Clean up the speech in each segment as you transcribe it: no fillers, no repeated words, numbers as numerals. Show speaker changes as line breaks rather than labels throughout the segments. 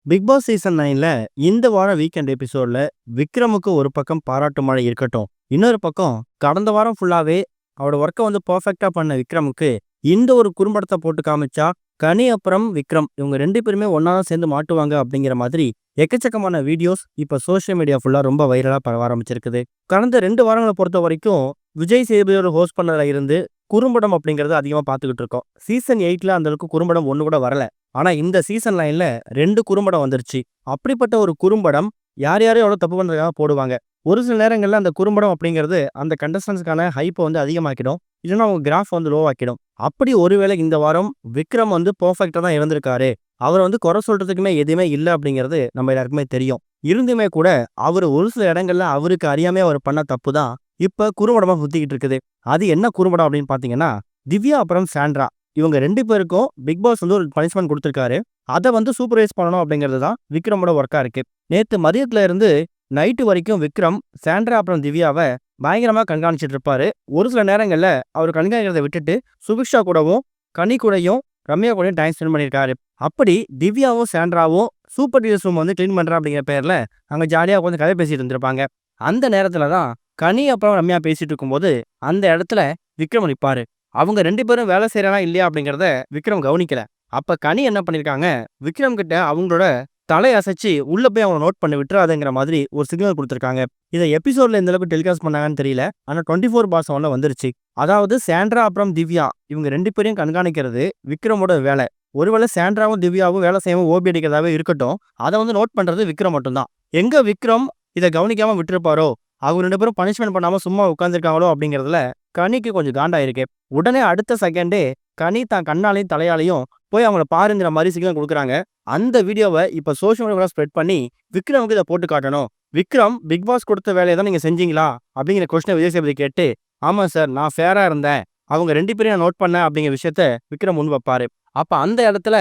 Big Boss season 9ல இந்த வாரம் weekend எபிசோட்ல விக்ரமுக்கு ஒரு பக்கம் பாராட்டு மழை இருக்கட்டும். இன்னொரு பக்கம் கடந்த வாரம் ஃபுல்லாவே அவரோட ஒர்க்கை பெர்ஃபெக்ட்டா பண்ண விக்ரமுக்கு இந்த ஒரு குறும்படத்தை போட்டு காமிச்சா கனி அப்புறம் விக்ரம் இவங்க 2 பேருமே ஒண்ணா தான் சேர்ந்து மாட்டுவாங்க அப்படிங்கிற மாதிரி எக்கச்சக்கமான வீடியோஸ் இப்ப சோஷியல் மீடியா ஃபுல்லா ரொம்ப வைரலா பரவ ஆரம்பிச்சிருக்குது. கடந்த 2 வாரங்களை பொறுத்த வரைக்கும் விஜய் சேதுபதியோட ஹோஸ்ட் பண்ணதுல இருந்து குறும்படம் அப்படிங்கறது அதிகமா பார்த்துக்கிட்டு இருக்கோம். சீசன் 8ல அந்த அளவுக்கு குறும்படம் ஒண்ணு கூட வரல. ஆனா இந்த சீசன் 9ல 2 குறும்படம் வந்துருச்சு. அப்படிப்பட்ட ஒரு குறும்படம் யார் யாரையும் எவ்வளவு தப்பு பண்றதுக்காக போடுவாங்க. ஒரு சில நேரங்கள்ல அந்த குறும்படம் அப்படிங்கிறது அந்த கண்டஸ்டன்ஸ்க்கான ஹைப்பை அதிகமாக்கிடும். இல்லைன்னா அவங்க கிராஃப் லோ ஆக்கிடும். அப்படி ஒருவேளை இந்த வாரம் விக்ரம் பெர்ஃபெக்ட்டா தான் இருந்திருக்காரு. அவர் குறை சொல்றதுக்குமே எதுவுமே இல்லை அப்படிங்கிறது நம்ம எல்லாருக்குமே தெரியும். இருந்துமே கூட அவர் ஒரு சில இடங்கள்ல அவருக்கு அறியாமே அவர் பண்ண தப்பு தான் இப்ப குறும்படமா சுத்திக்கிட்டு இருக்குது. அது என்ன குறும்படம் அப்படின்னு பாத்தீங்கன்னா, திவ்யா அப்புறம் சாண்ட்ரா இவங்க 2 பேருக்கும் பிக் பாஸ் ஒரு பனிஷ்மெண்ட் கொடுத்திருக்காரு. அதை சூப்பர்வைஸ் பண்ணணும் அப்படிங்கிறது தான் விக்ரமோட ஒர்க்கா இருக்கு. நேத்து மதியத்துல இருந்து நைட்டு வரைக்கும் விக்ரம் சாண்ட்ரா அப்புறம் திவ்யாவை பயங்கரமா கண்காணிச்சிட்டு இருப்பாரு. ஒரு சில நேரங்கள்ல அவர் கண்காணிக்கிறதை விட்டுட்டு சுபிக்ஷா கூடவும் கனி கூடயும் ரம்யா கூடயும் டைம் ஸ்பெண்ட் பண்ணியிருக்காரு. அப்படி திவ்யாவும் சாண்ட்ராவும் சூப்பர் டீலர்ஸ் ரூம் கிளீன் பண்றேன் அப்படிங்கிற பேர்ல அங்க ஜாலியா கொஞ்சம் கதை பேசிட்டு இருந்திருப்பாங்க. அந்த நேரத்துல தான் கனி அப்புறம் ரம்யா பேசிட்டு இருக்கும்போது அந்த இடத்துல விக்ரம் நிற்பாரு. அவங்க 2 பேரும் வேலை செய்யறானா இல்லையா அப்படிங்கிறத விக்ரம் கவனிக்கல. அப்ப கனி என்ன பண்ணிருக்காங்க, விக்ரம் கிட்ட அவங்களோட தலை அசைச்சு உள்ள போய் அவங்க நோட் பண்ணி விட்டுறாதுங்கிற மாதிரி ஒரு சிக்னல் கொடுத்துருக்காங்க. இதை எபிசோட்ல எந்த அளவுக்கு டெலிகாஸ்ட் பண்ணாங்கன்னு தெரியல. ஆனா 24/7 வந்துருச்சு. அதாவது சாண்ட்ரா அப்புறம் திவ்யா இவங்க 2 பேரையும் கண்காணிக்கிறது விக்ரமோட வேலை. ஒருவேளை சாண்ட்ராவும் திவ்யாவும் வேலை செய்யாம ஓபி அடிக்கிறதாவே இருக்கட்டும், அதை நோட் பண்றது விக்ரம் மட்டும்தான். எங்க விக்ரம் இதை கவனிக்காம விட்டுருப்பாரோ, அவங்க 2 பேரும் பனிஷ்மெண்ட் பண்ணாம சும்மா உட்காந்துருக்காங்களோ அப்படிங்கிறதுல கனிக்கு கொஞ்சம் காண்டாயிருக்கு. உடனே அடுத்த செகண்டே கனி தான் கண்ணாலையும் தலையாலையும் போய் அவங்கள பாருங்கிற மாதிரி சிக்னல் கொடுக்குறாங்க. அந்த வீடியோவை இப்ப சோஷியல் மீடியாவில் ஸ்ப்ரெட் பண்ணி விக்ரமுக்கு இதை போட்டு காட்டணும். விக்ரம் பிக் பாஸ் கொடுத்த வேலையை தான் நீங்க செஞ்சீங்களா அப்படிங்கிற கொஸ்டினை விஜய் சேதுபதி கேட்டு, ஆமா சார் நான் ஃபேரா இருந்தேன், அவங்க 2 பேரையும் நான் நோட் பண்ணேன் அப்படிங்கிற விஷயத்த விக்ரம் முன் வைப்பாரு. அப்ப அந்த இடத்துல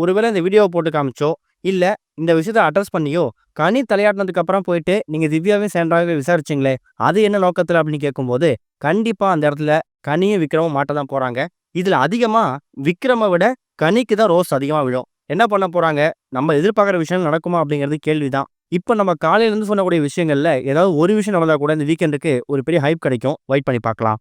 ஒருவேளை இந்த வீடியோவை போட்டு காமிச்சோ இல்ல இந்த விஷயத்த அட்ரஸ் பண்ணியோ கனி தலையாட்டினதுக்கு அப்புறம் போயிட்டு நீங்க திவ்யாவே சாண்ட்ராவே விசாரிச்சிங்களே அது என்ன நோக்கத்துல அப்படின்னு கேட்கும்போது கண்டிப்பா அந்த இடத்துல கனியும் விக்ரமும் மாட்ட தான் போறாங்க. இதுல அதிகமா விக்ரமை விட கனிக்கு தான் ரோஸ் அதிகமா விழும். என்ன பண்ண போறாங்க, நம்ம எதிர்பார்க்குற விஷயம் நடக்குமா அப்படிங்கிறது கேள்விதான். இப்ப நம்ம காலையில இருந்து சொல்லக்கூடிய விஷயங்கள்ல ஏதாவது ஒரு விஷயம் நடந்தா கூட இந்த வீக்கெண்டுக்கு ஒரு பெரிய ஹைப் கிடைக்கும். வெயிட் பண்ணி பார்க்கலாம்.